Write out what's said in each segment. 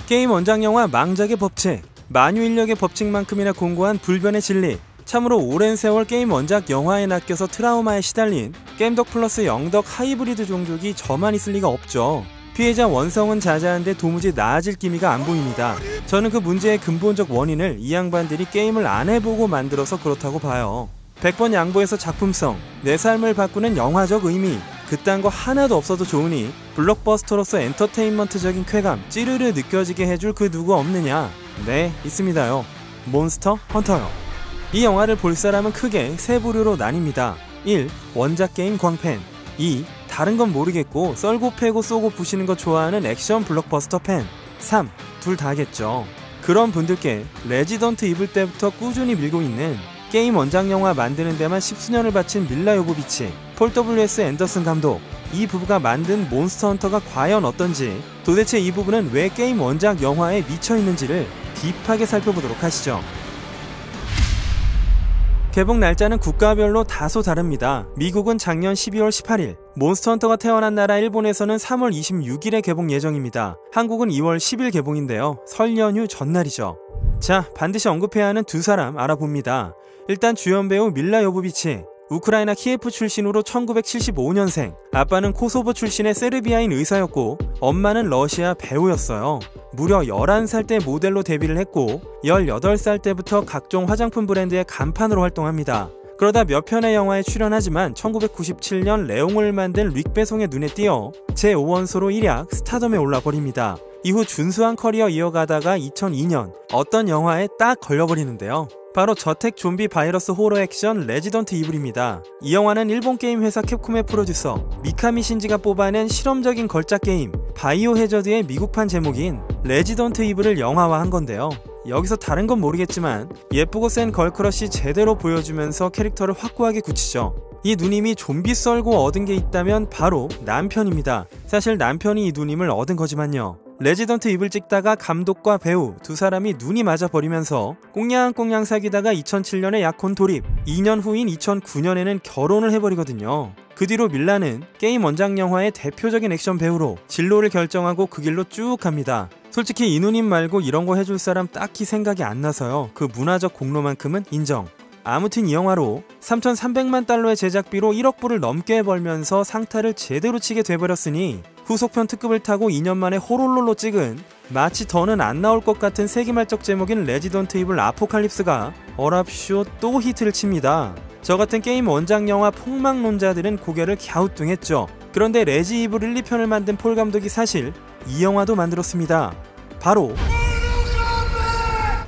게임 원작 영화 망작의 법칙, 만유 인력의 법칙만큼이나 공고한 불변의 진리. 참으로 오랜 세월 게임 원작 영화에 낚여서 트라우마에 시달린 게임덕 플러스 영덕 하이브리드 종족이 저만 있을 리가 없죠. 피해자 원성은 자자한데 도무지 나아질 기미가 안 보입니다. 저는 그 문제의 근본적 원인을 이 양반들이 게임을 안 해보고 만들어서 그렇다고 봐요. 100번 양보해서 작품성, 내 삶을 바꾸는 영화적 의미, 그딴 거 하나도 없어도 좋으니 블록버스터로서 엔터테인먼트적인 쾌감 찌르르 느껴지게 해줄 그 누구 없느냐? 네, 있습니다요. 몬스터 헌터요. 이 영화를 볼 사람은 크게 세 부류로 나뉩니다. 1. 원작 게임 광팬. 2. 다른 건 모르겠고 썰고 패고 쏘고 부시는 거 좋아하는 액션 블록버스터 팬. 3. 둘 다겠죠. 그런 분들께 레지던트 이블 때부터 꾸준히 밀고 있는 게임 원작 영화 만드는 데만 십수년을 바친 밀라 요보비치, 폴 W.S. 앤더슨 감독, 이 부부가 만든 몬스터 헌터가 과연 어떤지, 도대체 이 부부는 왜 게임 원작 영화에 미쳐있는지를 딥하게 살펴보도록 하시죠. 개봉 날짜는 국가별로 다소 다릅니다. 미국은 작년 12월 18일, 몬스터 헌터가 태어난 나라 일본에서는 3월 26일에 개봉 예정입니다. 한국은 2월 10일 개봉인데요. 설 연휴 전날이죠. 자, 반드시 언급해야 하는 두 사람 알아봅니다. 일단 주연 배우 밀라 요보비치. 우크라이나 키예프 출신으로 1975년생, 아빠는 코소보 출신의 세르비아인 의사였고 엄마는 러시아 배우였어요. 무려 11살 때 모델로 데뷔를 했고 18살 때부터 각종 화장품 브랜드의 간판으로 활동합니다. 그러다 몇 편의 영화에 출연하지만 1997년 레옹을 만든 릭배송의 눈에 띄어 제5원소로 일약 스타덤에 올라버립니다. 이후 준수한 커리어 이어가다가 2002년 어떤 영화에 딱 걸려버리는데요. 바로 저택 좀비 바이러스 호러 액션 레지던트 이블입니다. 이 영화는 일본 게임 회사 캡콤의 프로듀서 미카미 신지가 뽑아낸 실험적인 걸작 게임 바이오 해저드의 미국판 제목인 레지던트 이블을 영화화한 건데요. 여기서 다른 건 모르겠지만 예쁘고 센 걸크러쉬 제대로 보여주면서 캐릭터를 확고하게 굳히죠. 이 누님이 좀비 썰고 얻은 게 있다면 바로 남편입니다. 사실 남편이 이 누님을 얻은 거지만요. 레지던트 이블 찍다가 감독과 배우 두 사람이 눈이 맞아 버리면서 꽁냥꽁냥 사귀다가 2007년에 약혼 돌입, 2년 후인 2009년에는 결혼을 해버리거든요. 그 뒤로 밀라는 게임 원작 영화의 대표적인 액션 배우로 진로를 결정하고 그 길로 쭉 갑니다. 솔직히 이 누님 말고 이런 거 해줄 사람 딱히 생각이 안 나서요. 그 문화적 공로만큼은 인정. 아무튼 이 영화로 3,300만 달러의 제작비로 1억 불을 넘게 벌면서 상타를 제대로 치게 돼버렸으니 후속편 특급을 타고 2년 만에 호롤롤로 찍은 마치 더는 안 나올 것 같은 세기말적 제목인 레지던트 이블 아포칼립스가 어랍쇼 또 히트를 칩니다. 저같은 게임 원작 영화 폭망론자들은 고개를 갸우뚱했죠. 그런데 레지 이블 1, 2편을 만든 폴 감독이 사실 이 영화도 만들었습니다. 바로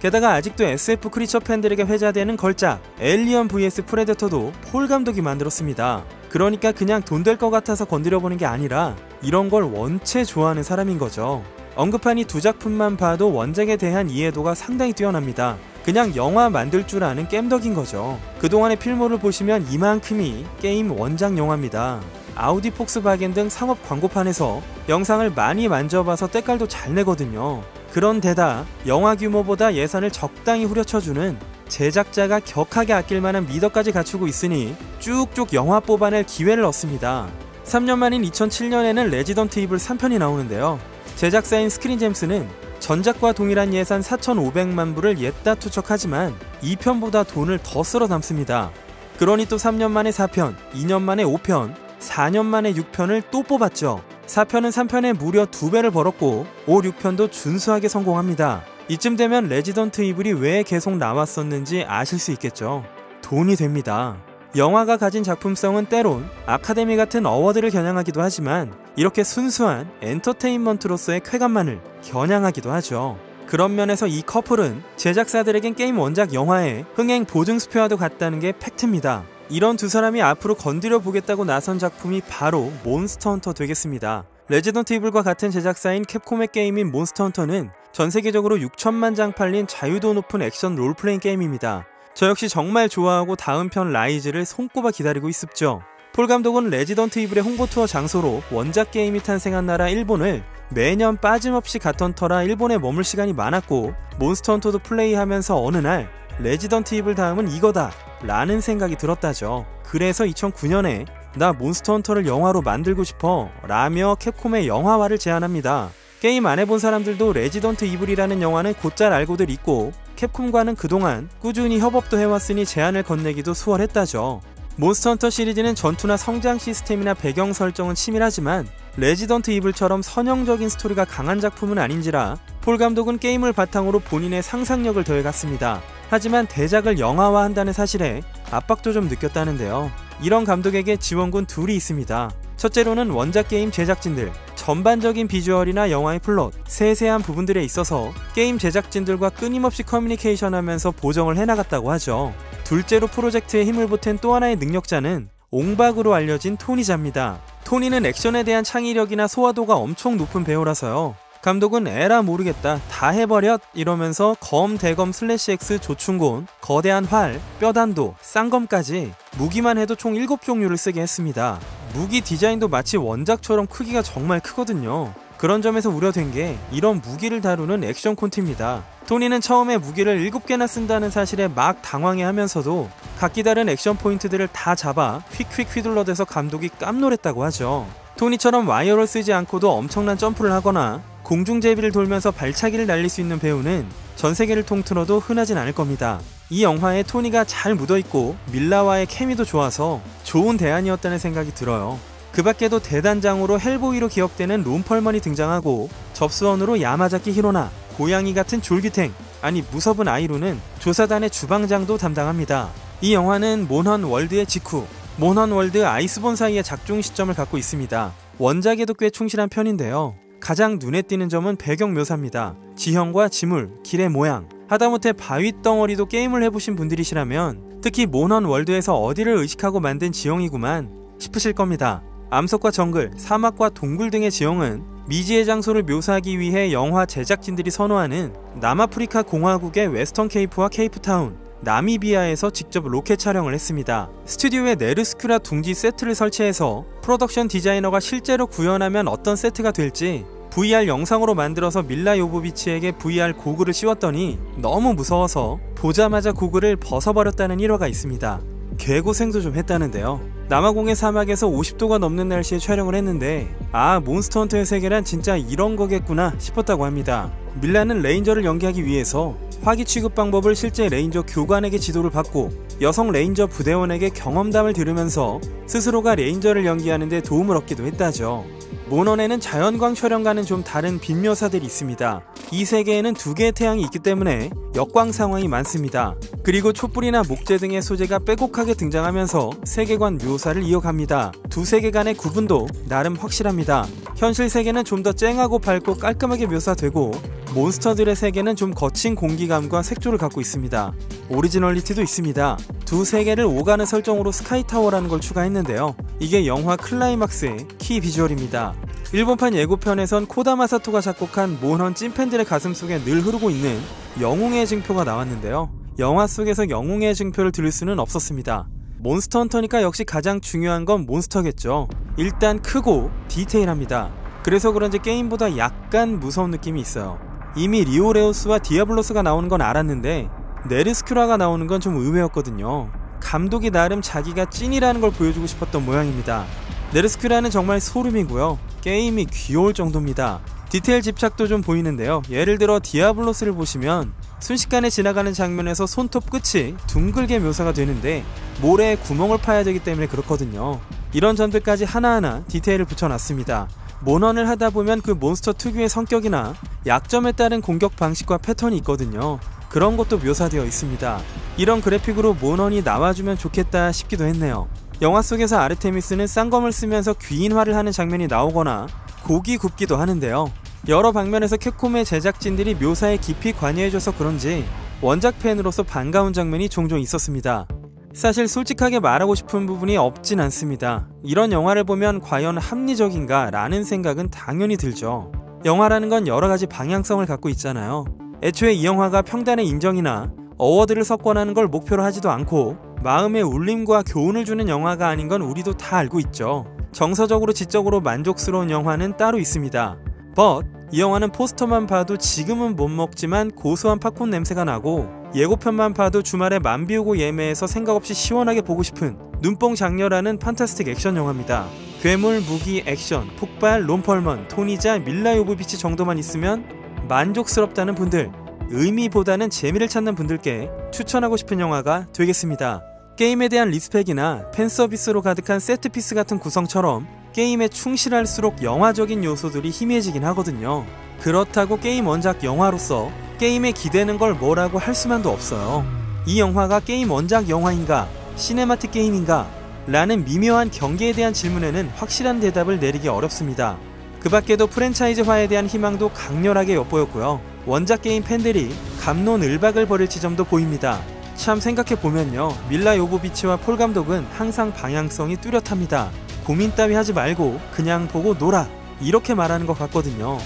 게다가 아직도 SF 크리처 팬들에게 회자되는 걸작 에일리언 vs 프레데터도 폴 감독이 만들었습니다. 그러니까 그냥 돈 될 것 같아서 건드려보는 게 아니라 이런 걸 원체 좋아하는 사람인 거죠. 언급한 이 두 작품만 봐도 원작에 대한 이해도가 상당히 뛰어납니다. 그냥 영화 만들 줄 아는 겜덕인 거죠. 그동안의 필모를 보시면 이만큼이 게임 원작 영화입니다. 아우디 폭스바겐 등 상업 광고판에서 영상을 많이 만져봐서 때깔도 잘 내거든요. 그런데다 영화 규모보다 예산을 적당히 후려쳐주는 제작자가 격하게 아낄 만한 미덕까지 갖추고 있으니 쭉쭉 영화 뽑아낼 기회를 얻습니다. 3년 만인 2007년에는 레지던트 이블 3편이 나오는데요. 제작사인 스크린잼스는 전작과 동일한 예산 4,500만 불을 옜다 투척하지만 2편보다 돈을 더 쓸어 담습니다. 그러니 또 3년 만에 4편, 2년 만에 5편, 4년 만에 6편을 또 뽑았죠. 4편은 3편에 무려 2배를 벌었고 5, 6편도 준수하게 성공합니다. 이쯤 되면 레지던트 이블이 왜 계속 나왔었는지 아실 수 있겠죠. 돈이 됩니다. 영화가 가진 작품성은 때론 아카데미 같은 어워드를 겨냥하기도 하지만 이렇게 순수한 엔터테인먼트로서의 쾌감만을 겨냥하기도 하죠. 그런 면에서 이 커플은 제작사들에겐 게임 원작 영화의 흥행 보증수표와도 같다는 게 팩트입니다. 이런 두 사람이 앞으로 건드려 보겠다고 나선 작품이 바로 몬스터 헌터 되겠습니다. 레지던트 이블과 같은 제작사인 캡콤의 게임인 몬스터 헌터는 전 세계적으로 6천만 장 팔린 자유도 높은 액션 롤플레잉 게임입니다. 저 역시 정말 좋아하고 다음 편 라이즈를 손꼽아 기다리고 있습죠. 폴 감독은 레지던트 이블의 홍보 투어 장소로 원작 게임이 탄생한 나라 일본을 매년 빠짐없이 갔던 터라 일본에 머물 시간이 많았고 몬스터 헌터도 플레이하면서 어느 날 레지던트 이블 다음은 이거다 라는 생각이 들었다죠. 그래서 2009년에 나 몬스터 헌터를 영화로 만들고 싶어 라며 캡콤의 영화화를 제안합니다. 게임 안 해본 사람들도 레지던트 이블이라는 영화는 곧잘 알고들 있고 캡콤과는 그동안 꾸준히 협업도 해왔으니 제한을 건네기도 수월했다죠. 몬스터 헌터 시리즈는 전투나 성장 시스템이나 배경 설정은 치밀하지만 레지던트 이블처럼 선형적인 스토리가 강한 작품은 아닌지라 폴 감독은 게임을 바탕으로 본인의 상상력을 더해갔습니다. 하지만 대작을 영화화한다는 사실에 압박도 좀 느꼈다는데요. 이런 감독에게 지원군 둘이 있습니다. 첫째로는 원작 게임 제작진들, 전반적인 비주얼이나 영화의 플롯, 세세한 부분들에 있어서 게임 제작진들과 끊임없이 커뮤니케이션하면서 보정을 해나갔다고 하죠. 둘째로 프로젝트에 힘을 보탠 또 하나의 능력자는 옹박으로 알려진 토니자입니다. 토니는 액션에 대한 창의력이나 소화도가 엄청 높은 배우라서요. 감독은 에라 모르겠다 다 해버렸 이러면서 검, 대검, 슬래시 X, 조충곤, 거대한 활, 뼈단도, 쌍검까지 무기만 해도 총 7종류를 쓰게 했습니다. 무기 디자인도 마치 원작처럼 크기가 정말 크거든요. 그런 점에서 우려된 게 이런 무기를 다루는 액션 콘티입니다. 토니는 처음에 무기를 7개나 쓴다는 사실에 막 당황해하면서도 각기 다른 액션 포인트들을 다 잡아 휙휙 휘둘러대서 감독이 깜놀했다고 하죠. 토니처럼 와이어를 쓰지 않고도 엄청난 점프를 하거나 공중제비를 돌면서 발차기를 날릴 수 있는 배우는 전세계를 통틀어도 흔하진 않을 겁니다. 이 영화에 토니가 잘 묻어있고 밀라와의 케미도 좋아서 좋은 대안이었다는 생각이 들어요. 그 밖에도 대단장으로 헬보이로 기억되는 론 펄먼이 등장하고 접수원으로 야마자키 히로나, 고양이 같은 졸기탱, 아니 무섭은 아이루는 조사단의 주방장도 담당합니다. 이 영화는 몬헌 월드의 직후, 몬헌 월드 아이스본 사이의 작중 시점을 갖고 있습니다. 원작에도 꽤 충실한 편인데요. 가장 눈에 띄는 점은 배경 묘사입니다. 지형과 지물, 길의 모양, 하다못해 바위 덩어리도 게임을 해보신 분들이시라면 특히 몬헌 월드에서 어디를 의식하고 만든 지형이구만 싶으실 겁니다. 암석과 정글, 사막과 동굴 등의 지형은 미지의 장소를 묘사하기 위해 영화 제작진들이 선호하는 남아프리카 공화국의 웨스턴 케이프와 케이프타운, 나미비아에서 직접 로켓 촬영을 했습니다. 스튜디오에 네르스큐라 둥지 세트를 설치해서 프로덕션 디자이너가 실제로 구현하면 어떤 세트가 될지 VR 영상으로 만들어서 밀라 요보비치에게 VR 고글을 씌웠더니 너무 무서워서 보자마자 고글을 벗어버렸다는 일화가 있습니다. 개고생도 좀 했다는데요. 남아공의 사막에서 50도가 넘는 날씨에 촬영을 했는데 아, 몬스터 헌터의 세계란 진짜 이런 거겠구나 싶었다고 합니다. 밀라는 레인저를 연기하기 위해서 화기 취급 방법을 실제 레인저 교관에게 지도를 받고 여성 레인저 부대원에게 경험담을 들으면서 스스로가 레인저를 연기하는 데 도움을 얻기도 했다죠. 몬헌에는 자연광 촬영과는 좀 다른 빛 묘사들이 있습니다. 이 세계에는 2개의 태양이 있기 때문에 역광 상황이 많습니다. 그리고 촛불이나 목재 등의 소재가 빼곡하게 등장하면서 세계관 묘사를 이어갑니다. 두 세계 간의 구분도 나름 확실합니다. 현실 세계는 좀 더 쨍하고 밝고 깔끔하게 묘사되고 몬스터들의 세계는 좀 거친 공기감과 색조를 갖고 있습니다. 오리지널리티도 있습니다. 두 세계를 오가는 설정으로 스카이타워라는 걸 추가했는데요. 이게 영화 클라이막스의 키 비주얼입니다. 일본판 예고편에선 코다마 사토가 작곡한 몬헌 찐팬들의 가슴속에 늘 흐르고 있는 영웅의 증표가 나왔는데요. 영화 속에서 영웅의 증표를 들을 수는 없었습니다. 몬스터 헌터니까 역시 가장 중요한 건 몬스터겠죠. 일단 크고 디테일합니다. 그래서 그런지 게임보다 약간 무서운 느낌이 있어요. 이미 리오레우스와 디아블로스가 나오는 건 알았는데 네르스큐라가 나오는 건 좀 의외였거든요. 감독이 나름 자기가 찐이라는 걸 보여주고 싶었던 모양입니다. 네르스큐라는 정말 소름이고요. 게임이 귀여울 정도입니다. 디테일 집착도 좀 보이는데요. 예를 들어 디아블로스를 보시면 순식간에 지나가는 장면에서 손톱 끝이 둥글게 묘사가 되는데 모래에 구멍을 파야 되기 때문에 그렇거든요. 이런 점들까지 하나하나 디테일을 붙여놨습니다. 몬헌을 하다보면 그 몬스터 특유의 성격이나 약점에 따른 공격 방식과 패턴이 있거든요. 그런 것도 묘사되어 있습니다. 이런 그래픽으로 몬헌이 나와주면 좋겠다 싶기도 했네요. 영화 속에서 아르테미스는 쌍검을 쓰면서 귀인화를 하는 장면이 나오거나 고기 굽기도 하는데요. 여러 방면에서 캡콤의 제작진들이 묘사에 깊이 관여해줘서 그런지 원작 팬으로서 반가운 장면이 종종 있었습니다. 사실 솔직하게 말하고 싶은 부분이 없진 않습니다. 이런 영화를 보면 과연 합리적인가 라는 생각은 당연히 들죠. 영화라는 건 여러가지 방향성을 갖고 있잖아요. 애초에 이 영화가 평단의 인정이나 어워드를 석권하는 걸 목표로 하지도 않고 마음의 울림과 교훈을 주는 영화가 아닌 건 우리도 다 알고 있죠. 정서적으로 지적으로 만족스러운 영화는 따로 있습니다. But 이 영화는 포스터만 봐도 지금은 못 먹지만 고소한 팝콘 냄새가 나고 예고편만 봐도 주말에 맘 비우고 예매해서 생각 없이 시원하게 보고 싶은 눈뽕 장렬하는 판타스틱 액션 영화입니다. 괴물, 무기, 액션, 폭발, 롬펄먼, 토니자, 밀라 요보비치 정도만 있으면 만족스럽다는 분들, 의미보다는 재미를 찾는 분들께 추천하고 싶은 영화가 되겠습니다. 게임에 대한 리스펙이나 팬서비스로 가득한 세트피스 같은 구성처럼 게임에 충실할수록 영화적인 요소들이 희미해지긴 하거든요. 그렇다고 게임 원작 영화로서 게임에 기대는 걸 뭐라고 할 수만도 없어요. 이 영화가 게임 원작 영화인가, 시네마틱 게임인가 라는 미묘한 경계에 대한 질문에는 확실한 대답을 내리기 어렵습니다. 그 밖에도 프랜차이즈화에 대한 희망도 강렬하게 엿보였고요. 원작 게임 팬들이 갑론을박을 벌일 지점도 보입니다. 참 생각해보면요, 밀라 요보비치와 폴 감독은 항상 방향성이 뚜렷합니다. 고민 따위 하지 말고 그냥 보고 놀아, 이렇게 말하는 것 같거든요.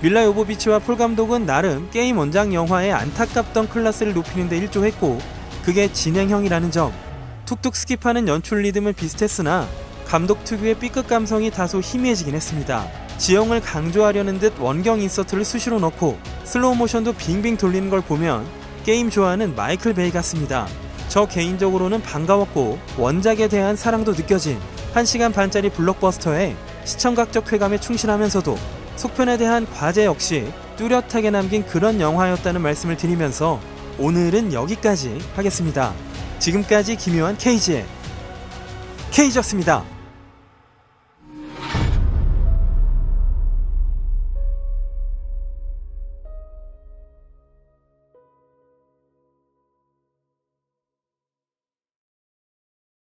밀라 요보비치와 폴 감독은 나름 게임 원작 영화의 안타깝던 클래스를 높이는 데 일조했고, 그게 진행형이라는 점, 툭툭 스킵하는 연출 리듬은 비슷했으나 감독 특유의 B급 감성이 다소 희미해지긴 했습니다. 지형을 강조하려는 듯 원경 인서트를 수시로 넣고 슬로우 모션도 빙빙 돌리는 걸 보면 게임 좋아하는 마이클 베이 같습니다. 저 개인적으로는 반가웠고 원작에 대한 사랑도 느껴진 1시간 반짜리 블록버스터에 시청각적 쾌감에 충실하면서도 속편에 대한 과제 역시 뚜렷하게 남긴 그런 영화였다는 말씀을 드리면서 오늘은 여기까지 하겠습니다. 지금까지 기묘한 KG의 K였습니다.